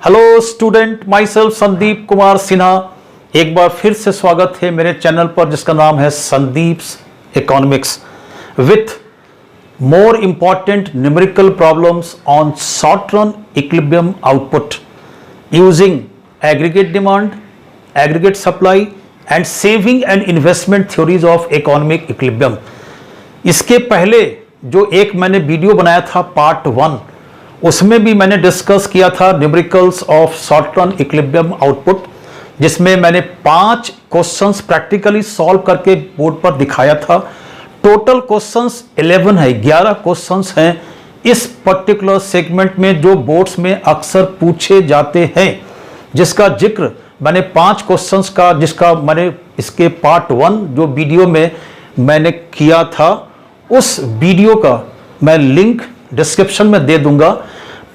Hello student, my self Sandeep Kumar Sinha. एक बार फिर से स्वागत है मेरे चैनल पर जिसका नाम है Sandeep's economics with more important numerical problems on short run equilibrium output using aggregate demand, aggregate supply and saving and investment theories of economic equilibrium। इसके पहले जो एक मैंने वीडियो बनाया था पार्ट 1, उसमें भी मैंने डिस्कस किया था numericals of short run equilibrium output, जिसमें मैंने 5 क्वेश्चंस प्रैक्टिकली सॉल्व करके बोर्ड पर दिखाया था। टोटल क्वेश्चंस 11 है, 11 क्वेश्चंस हैं इस पर्टिकुलर सेगमेंट में जो बोर्ड्स में अक्सर पूछे जाते हैं, जिसका जिक्र मैंने 5 क्वेश्चंस का, जिसका मैंने इसके पार्ट 1 जो वीडियो में मैंने किया था, उस वीडियो का मैं लिंक डिस्क्रिप्शन में दे दूंगा।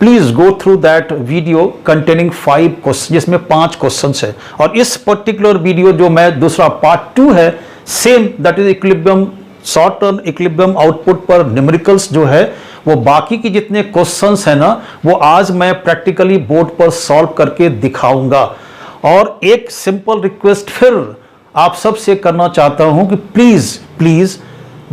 Please go through that video containing 5 question, जिसमें 5 क्वेश्चंस है। और इस पर्टिकुलर वीडियो जो मैं दूसरा पार्ट 2 है, same that is equilibrium short term equilibrium output पर न्यूमेरिकल्स जो है, वो बाकी की जितने क्वेश्चंस है ना, वो आज मैं प्रैक्टिकली बोर्ड पर सॉल्व करके दिखाऊंगा। और एक सिंपल रिक्वेस्ट फिर आप सबसे करना चाहता हूं कि प्लीज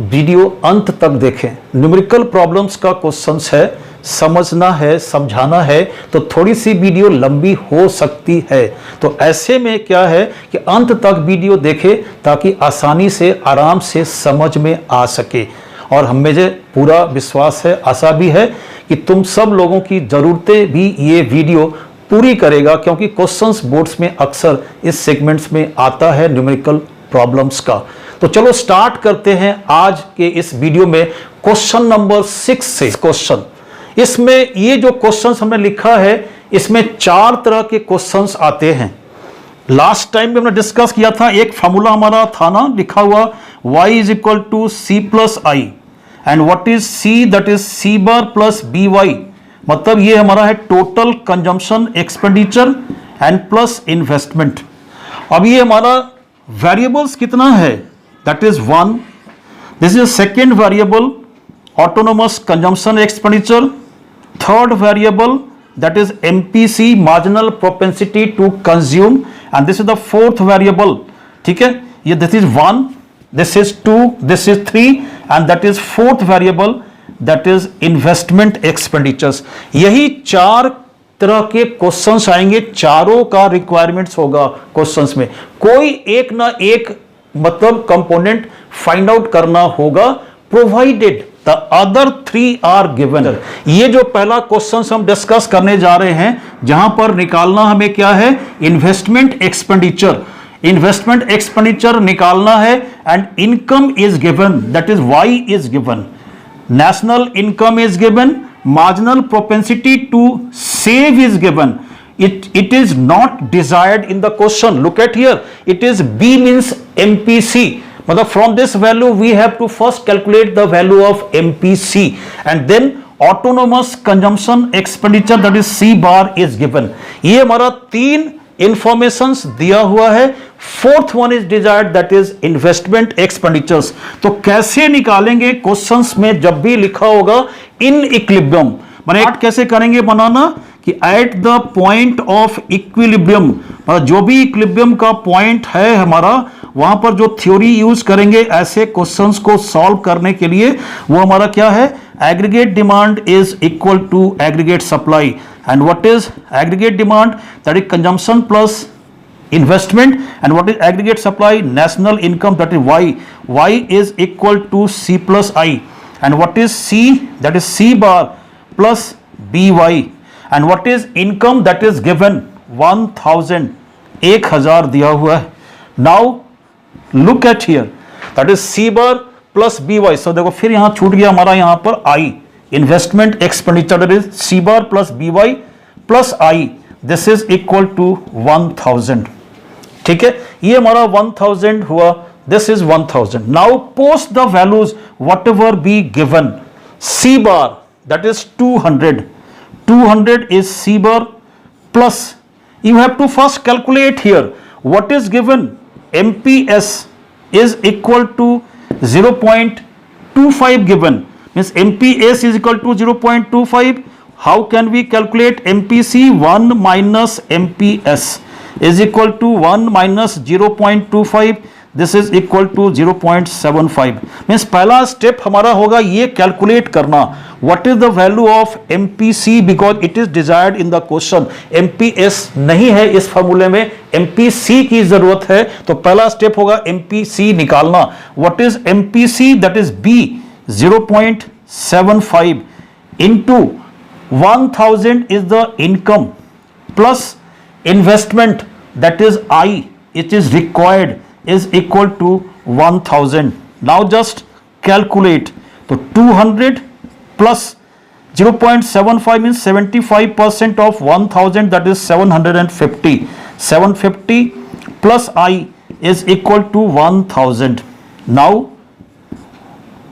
वीडियो अंत तक देखें। न्यूमेरिकल प्रॉब्लम्स का क्वेश्चंस है, समझना है, समझाना है, तो थोड़ी सी वीडियो लंबी हो सकती है। तो ऐसे में क्या है कि अंत तक वीडियो देखें ताकि आसानी से, आराम से समझ में आ सके। और हम मुझे पूरा विश्वास है, आशा भी है कि तुम सब लोगों की ज़रूरतें भी ये वीडियो पूरी करेगा, क्योंकि क्वेश्चंस बोर्ड्स में अक्सर इस सेगमेंट्स में आता है न्यूमेरिकल प्रॉब्लम्स का। तो चलो स्टार्ट करते हैं आज के इस वीडियो में क्वेश्चन नंबर 6 से। क्वेश्चन इसमें ये जो क्वेश्चंस हमने लिखा है, इसमें 4 तरह के क्वेश्चंस आते हैं। लास्ट टाइम भी हमने डिस्कस किया था, एक फॉर्मूला हमारा था ना लिखा हुआ, y is equal to C plus I and what is c, that is c bar plus B Y. मतलब ये हमारा है total consumption expenditure and plus investment. अब ये हमारा वेरिएबल्स कितना है, that is 1। This is second variable autonomous consumption expenditure, third variable that is MPC, marginal propensity to consume, and this is the fourth variable। ठीक है, ये this is 1, this is 2, this is 3 and that is fourth variable that is investment expenditures। यही 4 तरह के questions आएंगे, चारों का requirements होगा क्वेश्चंस में। कोई एक ना एक मतलब कंपोनेंट फाइंड आउट करना होगा, provided The other 3 are given। ये जो पहला क्वेश्चन हम डिस्कस करने जा रहे हैं, जहां पर निकालना हमें क्या है, इन्वेस्टमेंट एक्सपेंडिचर। इन्वेस्टमेंट एक्सपेंडिचर निकालना है and income is given, that is Y is given, national income is given, marginal propensity to save is given. It is not desired in the question. Look at here, it is B means MPC, मतलब from this value we have to first calculate the value of MPC and then autonomous consumption expenditure that is C bar is given। ये हमारा 3 informations दिया हुआ है। Fourth one is desired, that is investment expenditures. तो कैसे निकालेंगे questions में जब भी लिखा होगा इन इक्विलिब्रियम, माने कैसे करेंगे बनाना कि eight the point of equilibrium, मतलब जो भी इक्विलिब्रियम का पॉइंट है हमारा, वहां पर जो थ्योरी यूज करेंगे ऐसे क्वेश्चंस को सॉल्व करने के लिए, वो हमारा क्या है, aggregate demand is equal to aggregate supply. And what is aggregate demand, that is consumption plus investment, and what is aggregate supply, national income, that is y is equal to c plus i, and what is c, that is c bar plus by, and what is income, that is given 1000, 1000 दिया हुआ है। now look at here, that is c bar plus by। so देखो फिर यहां छूट गया हमारा, यहां पर i, investment expenditure, that is c bar plus by plus i, this is equal to 1000। ठीक है, ये हमारा 1000 हुआ, this is 1000। Now post the values whatever be given. C bar that is 200, 200 is C bar plus, you have to first calculate here what is given, MPS is equal to 0.25 given, means MPS is equal to 0.25, How can we calculate MPC? 1 minus MPS is equal to 1 minus 0.25. This is equal to 0.75. Means पहला step हमारा होगा ये calculate करना what is the value of MPC because it is desired in the question. MPS नहीं है इस फॉर्मूले में, MPC की जरूरत है, तो पहला स्टेप होगा MPC निकालना. What is MPC? That is B 0.75 into 1000 is the income plus investment, that is I, it is required, is equal to 1000. Now just calculate. So 200 plus 0.75 means 75% of 1000, that is 750. 750 plus I is equal to 1000. Now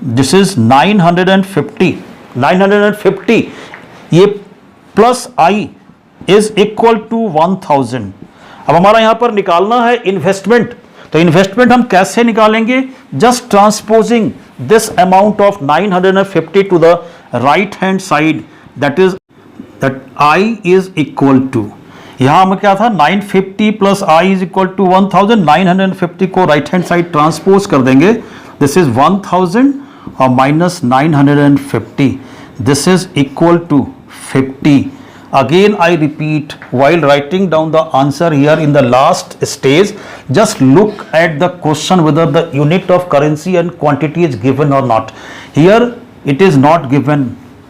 this is 950. 950 ये plus I is equal to 1000. अब हमारा यहां पर निकालना है investment. तो investment हम कैसे निकालेंगे? Just transposing this amount of 950 to the right hand side, that I is equal to, यहां हमें क्या था 950 plus I is equal to 1000. 950 को राइट हैंड साइड ट्रांसपोज कर देंगे. दिस इज 1000 और minus 950. This is equal to 50. Again I repeat, while writing down the answer here in the last stage, just look at the question whether the unit of currency and quantity is given or not. Here it is not given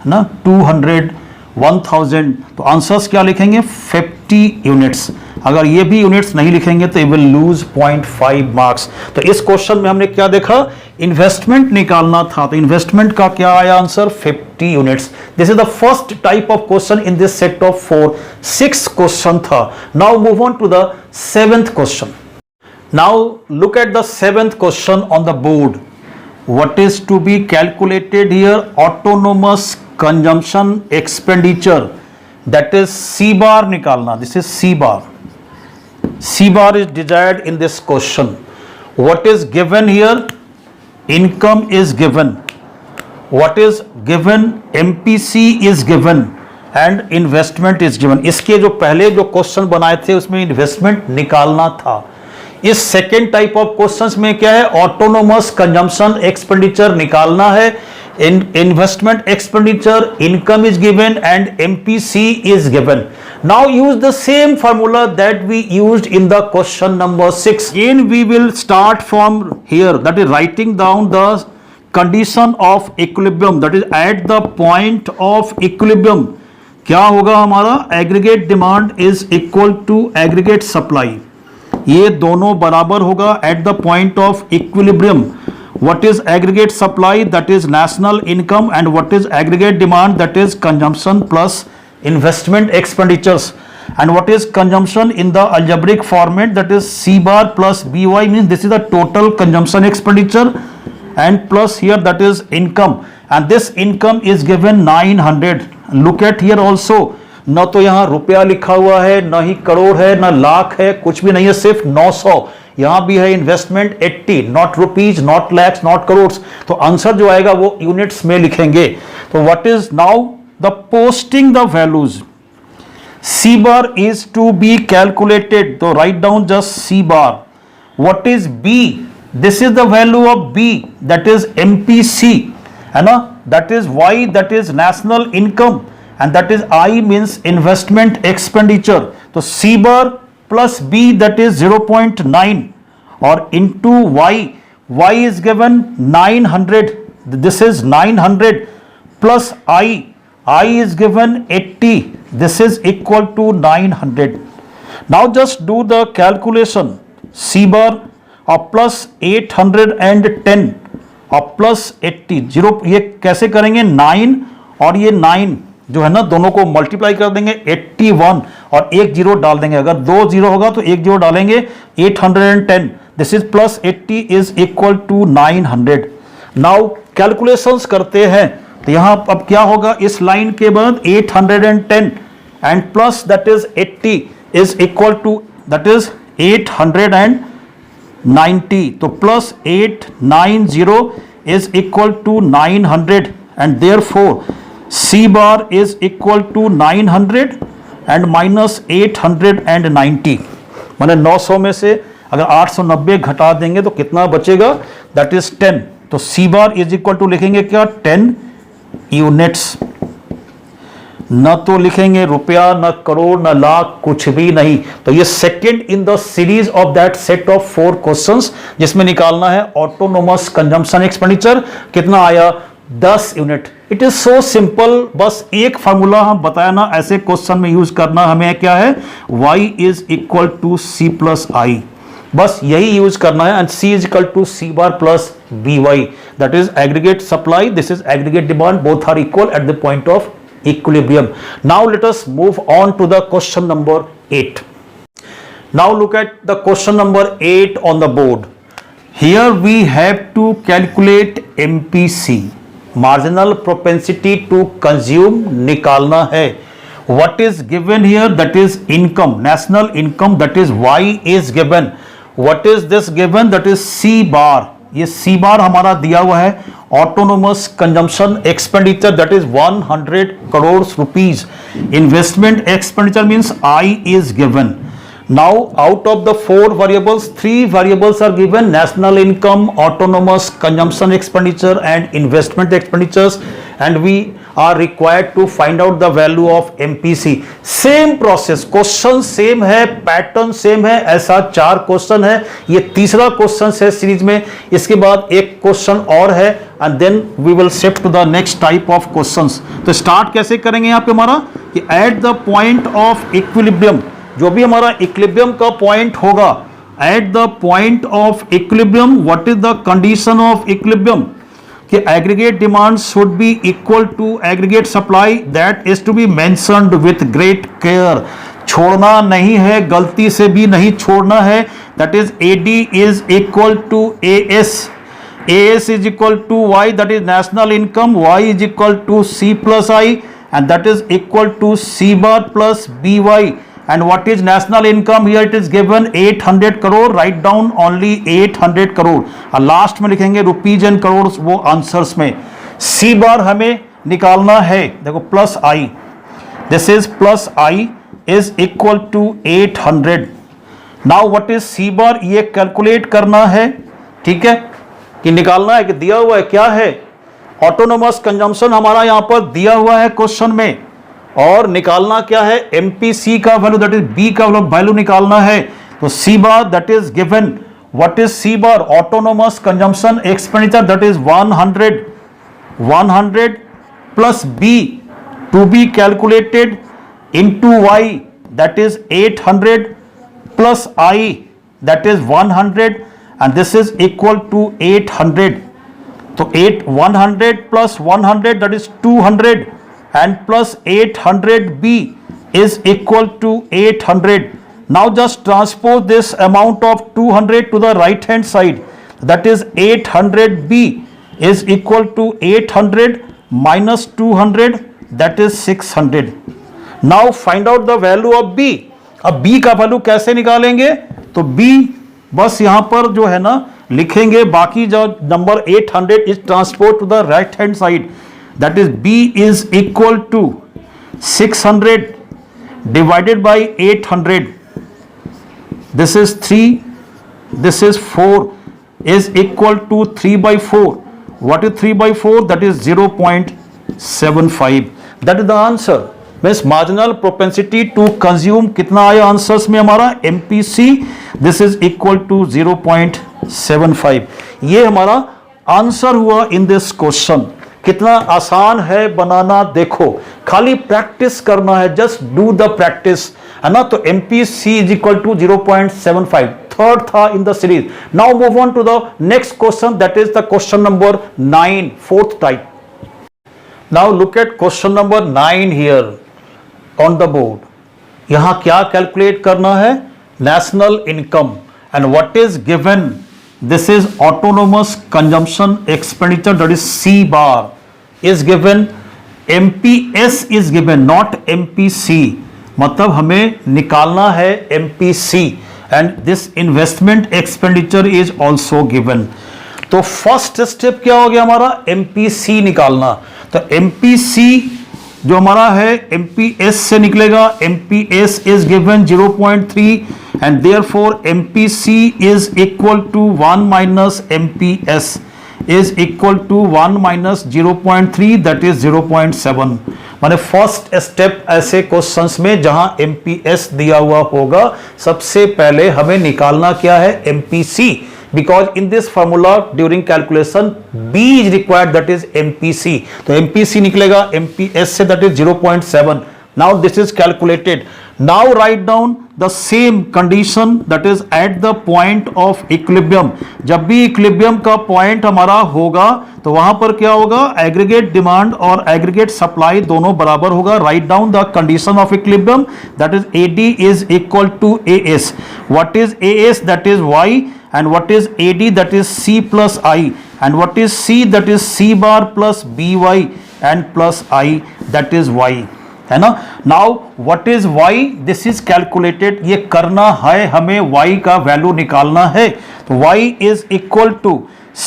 ना 200 1000, तो answers क्या लिखेंगे 50 units. अगर ये भी units नहीं लिखेंगे तो यू विल लूज 0.5 मार्क्स. तो इस क्वेश्चन में हमने क्या देखा, इन्वेस्टमेंट निकालना था, तो इन्वेस्टमेंट का क्या आया answer 50 units. This is the first type of question in this set of 4. 6 question था. Now move on to the 7th question. Now look at the 7th question on the board. What is to be calculated here? Autonomous consumption expenditure, that is C bar निकालना. This is C bar. C bar is desired in this question. What is given here? Income is given. What is given? MPC is given and investment is given. इसके जो पहले जो question बनाए थे उसमें investment निकालना था. इस सेकेंड टाइप ऑफ क्वेश्चंस में क्या है, ऑटोनोमस कंजम्पशन एक्सपेंडिचर निकालना है. Investment expenditure, income is given and MPC is given. Now use the same formula that we used in the question number 6. Again we will start from here, that is writing down the condition of equilibrium, that is at the point of equilibrium क्या होगा हमारा, aggregate demand is equal to aggregate supply. ये दोनों बराबर होगा at the point of equilibrium. What is aggregate supply, that is national income, and what is aggregate demand, that is consumption plus investment expenditures. And what is consumption in the algebraic format, that is C bar plus B Y, means this is the total consumption expenditure, and plus here that is income, and this income is given 900. Look at here also, न तो यहां रुपया लिखा हुआ है, न ही करोड़ है, न लाख है, कुछ भी नहीं है, सिर्फ 900. यहां भी है investment 80, not rupees, not lakhs, not crore. तो आंसर जो आएगा वो यूनिट्स में लिखेंगे. तो what is now the posting the values. C bar is to be calculated, तो write down just C bar. What is B, this is the value of B, that is MPC, है ना, that is Y, that is national income, and that is I means investment expenditure. तो C bar plus B, that is 0.9 or into Y. Y is given 900. This is 900 plus I. I is given 80. This is equal to 900. Now just do the calculation. C bar or plus 810 और plus 80. 0 ये कैसे करेंगे, 9 और ये 9 जो है ना दोनों को मल्टीप्लाई कर देंगे 81 और एक जीरो डाल देंगे. अगर 2 जीरो होगा तो एक जीरो डालेंगे. 810, this is plus 80 is equal to 900. Now calculations करते हैं. तो यहां अब क्या होगा, इस लाइन के बाद 810 and plus that is 80 is equal to that is 890. तो plus 890 is equal to 900 and therefore C bar is equal to 900 and minus 890, मैंने 900 में से अगर 890 घटा देंगे तो कितना बचेगा, दैट इज 10। तो C bar is equal to लिखेंगे क्या, 10 यूनिट्स। न तो लिखेंगे रुपया, न करोड़, न लाख, कुछ भी नहीं। तो ये second in the series of that set of 4 questions जिसमें निकालना है ऑटोनोमस कंजम्पशन एक्सपेंडिचर, कितना आया, 10 unit. It is so simple, बस एक फार्मूला हम बताया ना, ऐसे क्वेश्चन में यूज करना हमें क्या है, y is equal to C plus I, बस यही यूज करना है। And c is equal to C bar plus B Y, that is aggregate supply, this is aggregate demand, both are equal at the point of equilibrium. Now let us move on to the question number 8. Now look at the question number 8 on the board. Here we have to calculate MPC, marginal propensity to consume, निकालना है। What is given here, that is income, national income, that is Y is given. What is this given, that is C bar, ये C बार हमारा दिया हुआ है, autonomous consumption expenditure that is 100 crore rupees, investment expenditure means I is given. Now out of the 4 variables, 3 variables are given, national income, autonomous consumption expenditure and investment expenditures, and we are required to find out the value of MPC. Same process, question same है, pattern same है, ऐसा 4 question है, ये तीसरा question है series में, इसके बाद एक क्वेश्चन और है and then we will shift to the next type of questions. तो स्टार्ट कैसे करेंगे यहाँ पे हमारा कि at the point of equilibrium, जो भी हमारा इक्विलिब्रियम का पॉइंट होगा, at the point of equilibrium what is the condition of equilibrium, कि aggregate demand should be equal to aggregate supply, that is to be mentioned with great care, छोड़ना नहीं है, गलती से भी नहीं छोड़ना है, that is AD is equal to AS, AS is equal to Y, that is national income, Y is equal to C plus I and that is equal to C bar plus B Y. And what is national income? Here it is given 800 crore. Write down only 800 crore. और last में लिखेंगे rupees and crore, वो answers में. सी बार हमें निकालना है, देखो plus I, this is plus I is equal to 800. Now what is C bar, ये कैलकुलेट करना है, ठीक है, कि निकालना है, कि दिया हुआ है क्या है, ऑटोनोमस कंजम्पशन हमारा यहां पर दिया हुआ है क्वेश्चन में, और निकालना क्या है, एमपीसी का वैल्यू, दैट इज बी का वैल्यू निकालना है. तो C bar that is given, what is C bar, autonomous consumption expenditure, that is 100 plus B to be calculated into Y, that is 800 plus I, that is 100 and this is equal to 800. तो 100 plus 100 that is 200 and plus 800b is equal to 800. Now just transpose this amount of 200 to the right hand side, that is 800b is equal to 800 minus 200, that is 600. Now find out the value of b. अब b का value कैसे निकालेंगे, तो b बस यहां पर जो है ना लिखेंगे, बाकी जो number 800 is transposed to the right hand side, that is b is equal to 600 divided by 800, this is 3, this is 4, is equal to 3 by 4. What is 3 by 4? That is 0.75. that is the answer. Means marginal propensity to consume कितना आया answers में हमारा, MPC, this is equal to 0.75. ये हमारा answer हुआ इन this question. कितना आसान है बनाना, देखो खाली प्रैक्टिस करना है, जस्ट डू द प्रैक्टिस, है ना. तो MPC is equal to 0.75, third था in the series. Now move on to the next question, that is the question number 9, fourth type. Now look at question number 9 here on the board. यहां क्या calculate करना है, national income, and what is given, this is autonomous consumption expenditure, that is C bar is given, MPS is given, not MPC, मतलब हमें निकालना है MPC, and this investment expenditure is also given. तो first step क्या हो गया हमारा, MPC निकालना. तो MPC जो हमारा है MPS से निकलेगा, MPS is given 0.3 and therefore MPC is equal to 1 minus MPS is equal to 1 minus 0.3 that is 0.7। माने फर्स्ट स्टेप ऐसे क्वेश्चंस में जहां MPS दिया हुआ होगा, सबसे पहले हमें निकालना क्या है, MPC, because in this formula during calculation B is required, that is MPC। तो MPC निकलेगा MPS से, that is 0.7। now this is calculated। now write down the same condition, that is at the point of equilibrium। जब भी equilibrium का point हमारा होगा तो वहां पर क्या होगा, एग्रीगेट डिमांड और एग्रीगेट सप्लाई दोनों बराबर होगा। Write down the condition of equilibrium, that is AD is equal to AS। What is AS, that is Y, and what is AD, that is C plus I, and what is C, that is C bar plus BY and plus I, that is Y, है ना। now what is Y, this is calculated, ये करना है हमें, Y का value निकालना है। तो Y is equal to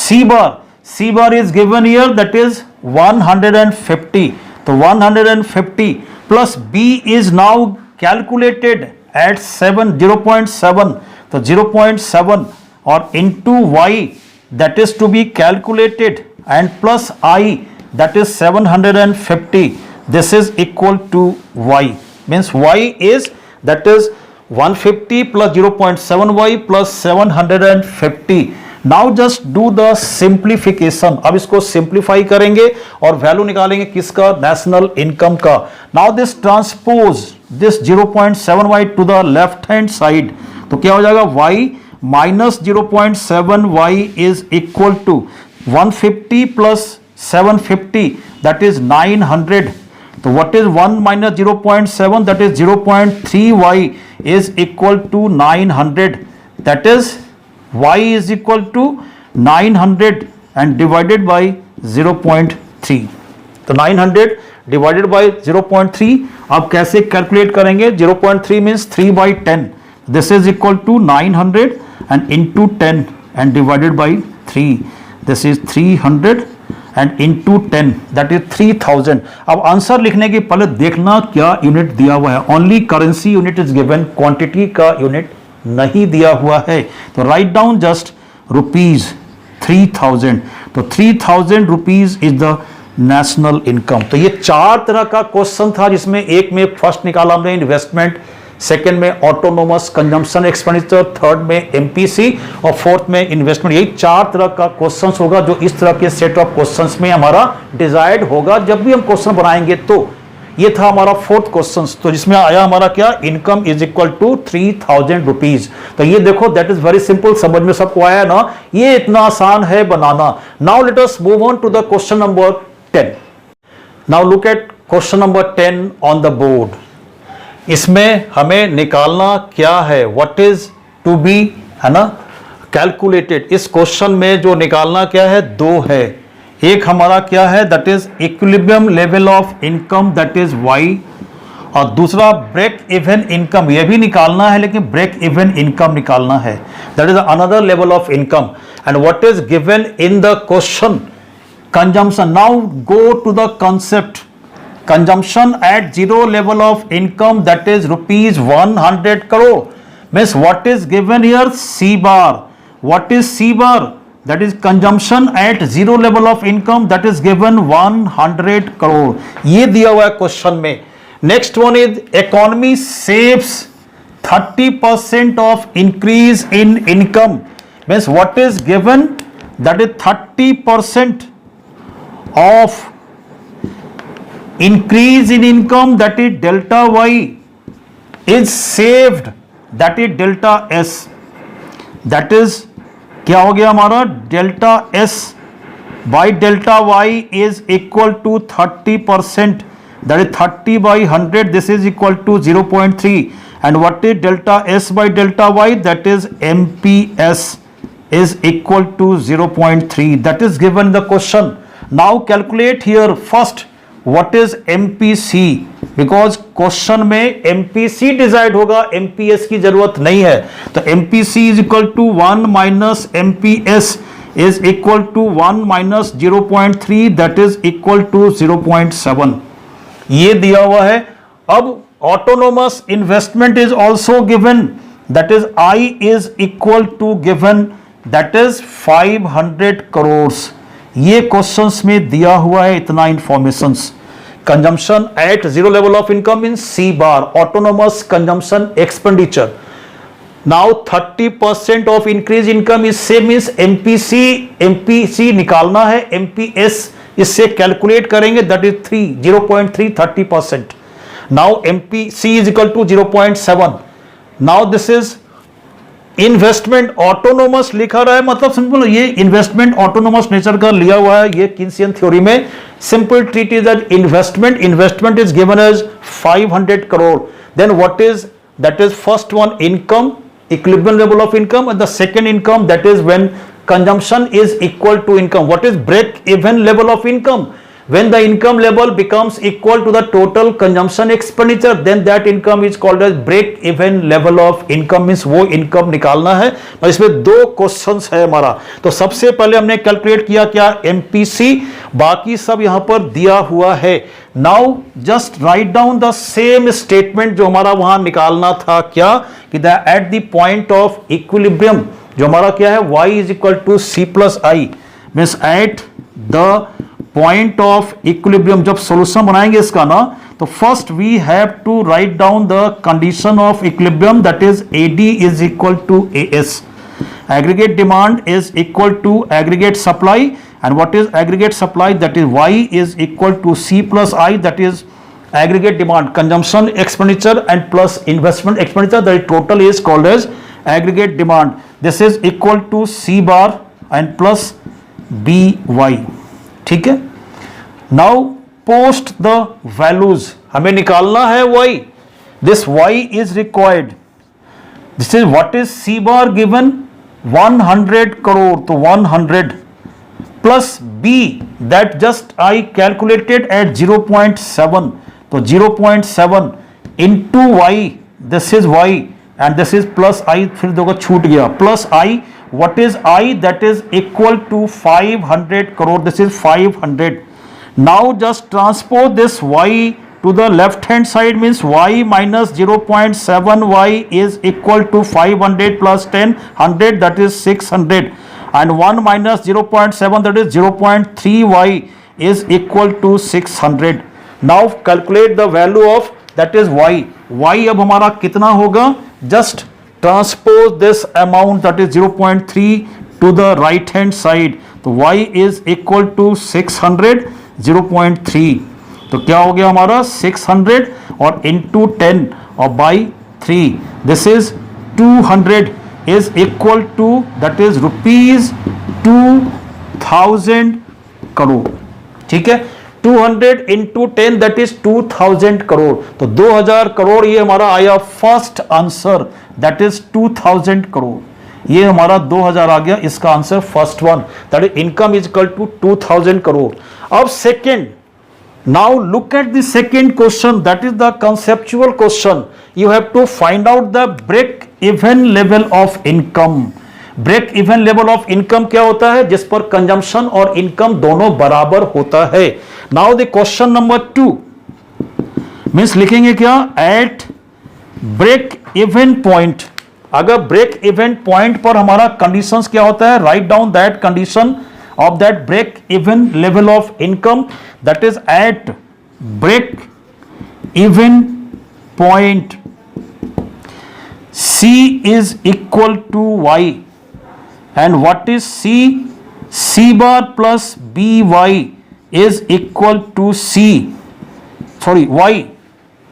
C bar is given here, that is 150। तो 150 plus B is now calculated at 0.7, तो 0.7 और into Y that is to be calculated and plus I that is 750, this is equal to Y, means Y is, that is 150 plus 0.7Y plus 750। now just do the simplification। अब इसको simplify करेंगे और value निकालेंगे किसका, national income का। now this transpose this 0.7Y to the left hand side, तो क्या हो जाएगा, Y minus 0.7Y is equal to 150 plus 750, that is 900। तो what is 1 minus 0.7, that is 0.3Y is equal to 900, that is Y is equal to 900 and divided by 0.3। तो 900 divided by 0.3, आप कैसे calculate करेंगे, 0.3 means 3 by 10, this is equal to 900 and into 10 and divided by 3, this is 300 and into 10, that is 3000। अब answer लिखने के पहले देखना क्या यूनिट दिया हुआ है, only currency unit is given, quantity का यूनिट नहीं दिया हुआ है। तो राइट डाउन जस्ट रुपीज 3000, तो 3000 rupees is the national income. तो ये चार तरह का क्वेश्चन था, जिसमें एक में फर्स्ट निकाला हमने इन्वेस्टमेंट, सेकेंड में ऑटोनोमस कंजम्पशन एक्सपेंडिचर, थर्ड में MPC और फोर्थ में इन्वेस्टमेंट। यही चार तरह का क्वेश्चंस होगा जो इस तरह के सेट ऑफ क्वेश्चंस में हमारा डिजायर्ड होगा जब भी हम क्वेश्चन बनाएंगे। तो ये था हमारा फोर्थ क्वेश्चन, तो जिसमें आया हमारा क्या, income is equal to 3000 rupees. तो ये देखो, दैट इज वेरी सिंपल, समझ में सबको आया ना, ये इतना आसान है बनाना। Now let us move on to the question number 10। Now look at question number 10 on the board. इसमें हमें निकालना क्या है, व्हाट इज टू बी, है ना, कैलकुलेटेड। इस क्वेश्चन में जो निकालना क्या है, दो है। एक हमारा क्या है, that is equilibrium level of income, that is Y, और दूसरा ब्रेक इवन इनकम, यह भी निकालना है लेकिन ब्रेक इवन इनकम निकालना है, that is another level of income. And what is given in the question, consumption. Now go to the concept, consumption at zero level of income, that is rupees 100 crore, means what is given here, C bar। what is C bar, that is consumption at zero level of income, that is given 100 crore, ये दिया हुआ है question में। Next one is economy saves 30% of increase in income, means what is given, that is 30% of increase in income, that is delta Y, is saved, that is delta S, that is क्या हो गया हमारा, delta S by delta Y is equal to 30%, that is 30 by 100, this is equal to 0.3, and what is delta S by delta Y, that is MPS is equal to 0.3, that is given the question। now calculate here first what is MPC, because question में MPC डिजाइड होगा, MPS की जरूरत नहीं है। तो MPC is equal to 1 minus MPS is equal to 1 minus 0.3, that is equal to 0.7। ये दिया हुआ है। अब autonomous investment is also given, that is I is equal to given, that is 500 crore. ये क्वेश्चंस में दिया हुआ है इतना informations. Consumption at zero level of income in C bar, autonomous consumption expenditure. Now 30% of increase income इससे means MPC निकालना है, MPS इससे कैलकुलेट करेंगे, that is 0.3 30%। Now MPC is equal to 0.7। Now this is investment autonomous लिखा रहा है, मतलब simple ये इन्वेस्टमेंट ऑटोनोमस नेचर का लिया हुआ है। ये किन्सियन थ्योरी में simple treat is that investment is given as 500 crore. Then what is that is first one income, equilibrium level of income, and the second income, that is when consumption is equal to income. What is break even level of income? When the income level becomes equal to the total consumption expenditure, then that income is called as break even level of income, means वो income निकालना है। और इसमें दो questions है हमारा। तो सबसे पहले हमने कैलकुलेट किया क्या, एमपीसी, बाकी सब यहां पर दिया हुआ है। Now just write down the same statement जो हमारा वहां निकालना था, क्या कि the at the point of equilibrium जो हमारा क्या है, y is equal to C plus I, means at the point of equilibrium. जब सॉल्यूशन बनाएंगे इसका ना, तो first we have to write down the condition of equilibrium, that is AD is equal to AS, aggregate demand is equal to aggregate supply, and what is aggregate supply, that is y is equal to c plus I, that is aggregate demand, consumption expenditure and plus investment expenditure, the total is called as aggregate demand. This is equal to c bar and plus by, ठीक है। now post the values, हमें निकालना है y, this y is required, this is what is c bar given 100 crore, तो 100 plus b that just I calculated at 0.7, तो 0.7 into y, this is y and this is plus I, फिर देखो छूट गया, plus I, what is I, that is equal to 500 crore, this is 500. now just transpose this y to the left hand side, means y minus 0.7 y is equal to 500 plus 10 100, that is 600, and 1 minus 0.7, that is 0.3 y is equal to 600. now calculate the value of that is y. y अब हमारा कितना होगा, just transpose this amount, that is 0.3 to the right hand side, तो y is equal to 600, 0.3, तो क्या हो गया हमारा 600 और into 10 और by 3, this is 200 is equal to, that is rupees 2000 crore, ठीक है। 200 into 10, that is 2000 करोड़, तो 2000 करोड़ ये हमारा आया first answer, that is 2000 crore, ये हमारा 2000 आ गया, इसका answer first one, that is income is equal to 2000 crore. अब second, now look at the second question, that is the conceptual question. You have to find out the break even level of income. break even level of income क्या होता है, जिस पर consumption और income दोनों बराबर होता है। now the question number 2 means लिखेंगे क्या, at break even point, अगर break even point पर हमारा कंडीशंस क्या होता है, write down that condition of that break even level of income, that is at break even point C is equal to y, and what is C, C bar plus by is equal to y,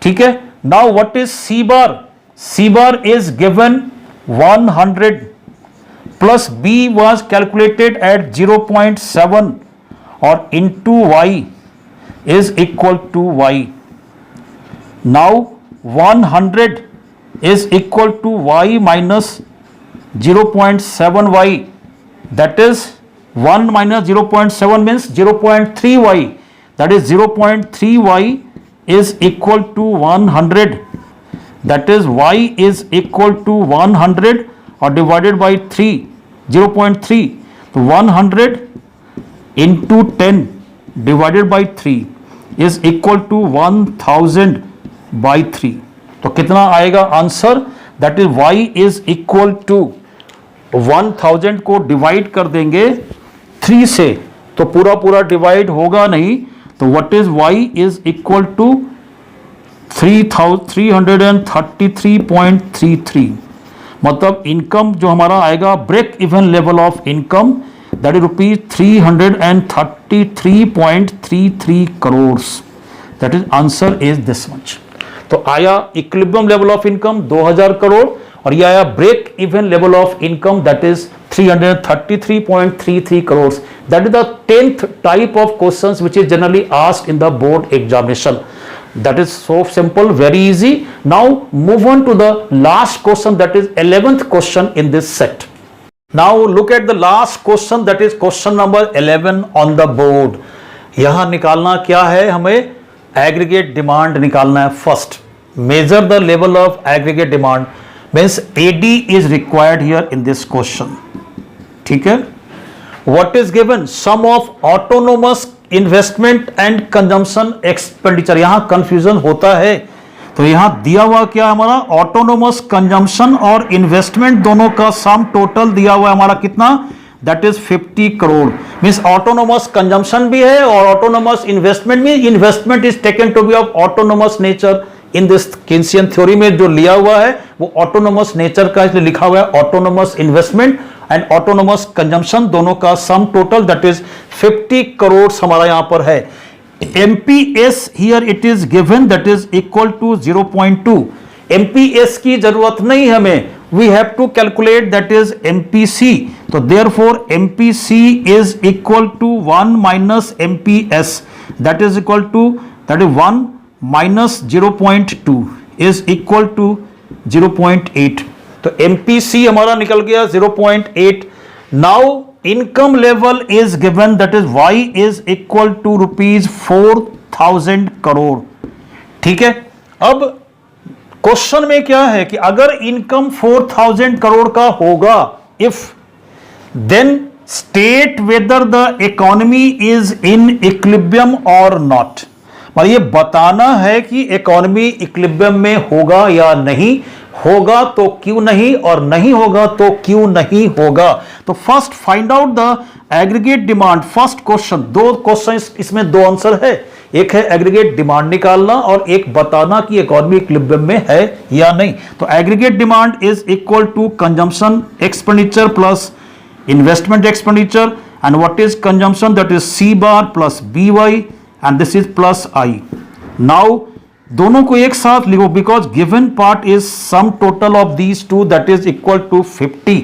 ठीक है। now what is C bar, C bar is given 100 plus b was calculated at 0.7 or into y is equal to y. now 100 is equal to y minus 0.7 y, that is 1 minus 0.7 means 0.3 y, that is 0.3 y is equal to 100, that is y is equal to 100 or divided by 3, 0.3, तो 100 into 10 divided by 3, is equal to 1000 by 3। तो कितना आएगा answer? That is y is equal to 1000 को divide कर देंगे 3 से, तो पूरा पूरा डिवाइड होगा नहीं, तो what is y is equal to 333.33। मतलब इनकम जो हमारा आएगा break even level of income that is rupees 333.33 crore. That is answer is this much. तो आया equilibrium level of income 2000 crore और ये आया break even level of income that is 333.33 crore. That is the 10th type of questions which is generally asked in the board examination. That is so simple, very easy. Now move on to the last question, that is 11th question in this set. Now look at the last question, that is question number 11 on the board. यहां निकालना क्या है? हमें aggregate demand निकालना है। First measure the level of aggregate demand means AD is required here in this question. ठीक है। What is given? Sum of autonomous investment and consumption expenditure. यहां कंफ्यूजन होता है, तो यहां दिया हुआ क्या हमारा? ऑटोनोमस कंजम्पशन और इन्वेस्टमेंट दोनों का सम टोटल दिया हुआ है हमारा कितना? That is 50 crore. Means autonomous consumption भी है और ऑटोनोमस इन्वेस्टमेंट भी। Investment is taken to be of autonomous nature in this Keynesian theory में जो लिया हुआ है वो ऑटोनोमस नेचर का, इसलिए लिखा हुआ है autonomous investment and autonomous consumption दोनों का sum total that is 50 crore हमारा यहां पर है। MPS here it is given that is equal to 0.2। MPS की जरूरत नहीं हमें, we have to calculate that is MPC. तो therefore MPC is equal to 1 minus MPS that is equal to that is 1 minus 0.2 is equal to 0.8। तो MPC हमारा निकल गया 0.8। Now income level is given that is y is equal to rupees 4000 crore. ठीक है। अब question में क्या है कि अगर इनकम 4000 करोड़ का होगा, if then state whether the economy is in equilibrium और नॉट। मतलब ये बताना है कि इकोनॉमी इक्विलिब्रियम में होगा या नहीं होगा, तो क्यों नहीं, और नहीं होगा तो क्यों नहीं होगा। तो first find out the aggregate demand. First question, दो क्वेश्चन इसमें दो आंसर है, एक है एग्रीगेट डिमांड निकालना और एक बताना कि इकोनॉमी इक्विलिब्रियम में है या नहीं। तो aggregate demand is equal to consumption expenditure plus investment expenditure and what is consumption that is C bar plus B Y and this is plus I. Now दोनों को एक साथ लिखो because given part is sum total of these two that is equal to 50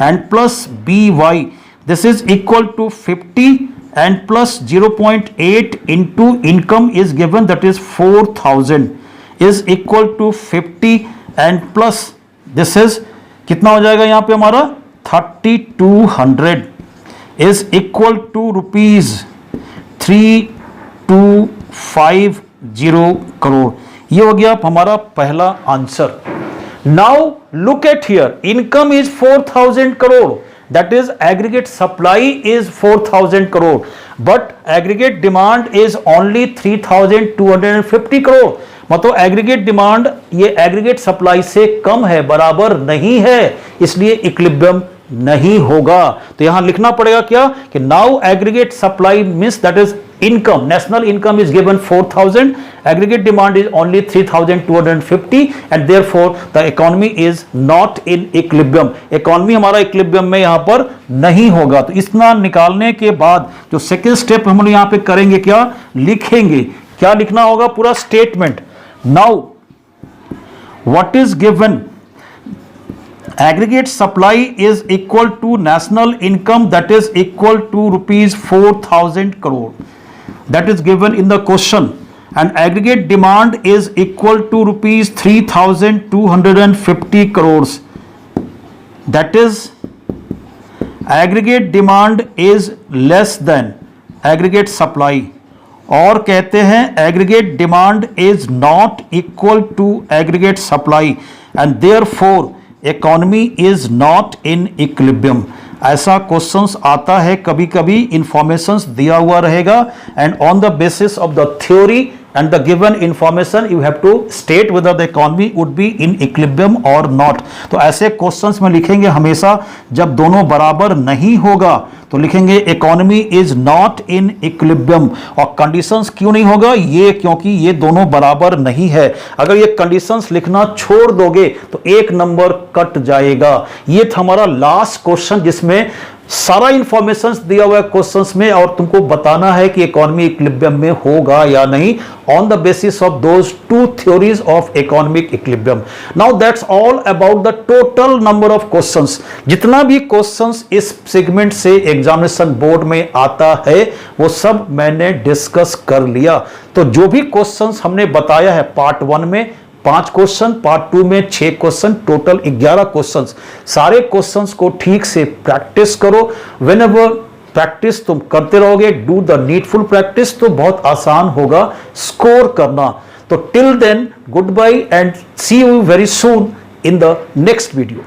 and plus B Y this is equal to 50 and plus 0.8 into income is given that is 4000 is equal to 50 and plus this is कितना हो जाएगा यहां पे हमारा 3200 is equal to rupees 3250 crore. ये हो गया हमारा पहला answer. Now look at here, income is 4000 crore, that is aggregate supply is 4000 crore, but aggregate demand is only 3250 crore. मतलब एग्रीगेट डिमांड ये एग्रीगेट सप्लाई से कम है, बराबर नहीं है, इसलिए इक्विलिब्रियम नहीं होगा। तो यहां लिखना पड़ेगा क्या कि now aggregate supply means that is income, national income is given 4000, aggregate demand is only 3250 and therefore the economy is not in equilibrium. Economy हमारा इक्विलिब्रियम में यहां पर नहीं होगा। तो इतना निकालने के बाद जो सेकेंड स्टेप हम यहां पे करेंगे, क्या लिखेंगे, क्या लिखना होगा, पूरा statement. Now what is given, aggregate supply is equal to national income that is equal to rupees 4000 crore, that is given in the question, and aggregate demand is equal to rupees 3250 crores, that is aggregate demand is less than aggregate supply, और कहते हैं aggregate demand is not equal to aggregate supply and therefore economy is not in equilibrium। ऐसा questions आता है कभी कभी, informations दिया हुआ रहेगा and on the basis of the theory and the given information you have to state whether the economy would be in equilibrium or not। तो ऐसे क्वेश्चंस में लिखेंगे हमेशा जब दोनों बराबर नहीं होगा तो लिखेंगे economy is not in equilibrium. और कंडीशंस क्यों नहीं होगा ये, क्योंकि ये दोनों बराबर नहीं है। अगर ये कंडीशंस लिखना छोड़ दोगे तो एक नंबर कट जाएगा। ये था हमारा लास्ट क्वेश्चन जिसमें सारा इंफॉर्मेशन दिया हुआ है क्वेश्चंस में और तुमको बताना है कि इकोनॉमी इक्विलिब्रियम में होगा या नहीं on the basis of those two theories of economic equilibrium. Now that's all about the total number of questions. जितना भी क्वेश्चंस इस सेगमेंट से एग्जामिनेशन बोर्ड में आता है वो सब मैंने डिस्कस कर लिया। तो जो भी क्वेश्चंस हमने बताया है पार्ट 1 में 5 क्वेश्चन, पार्ट 2 में 6 क्वेश्चन, टोटल 11 क्वेश्चंस। सारे क्वेश्चंस को ठीक से प्रैक्टिस करो। व्हेनेवर प्रैक्टिस तुम करते रहोगे, डू द नीडफुल प्रैक्टिस, तो बहुत आसान होगा स्कोर करना। तो till then good bye and see you very soon in the next video.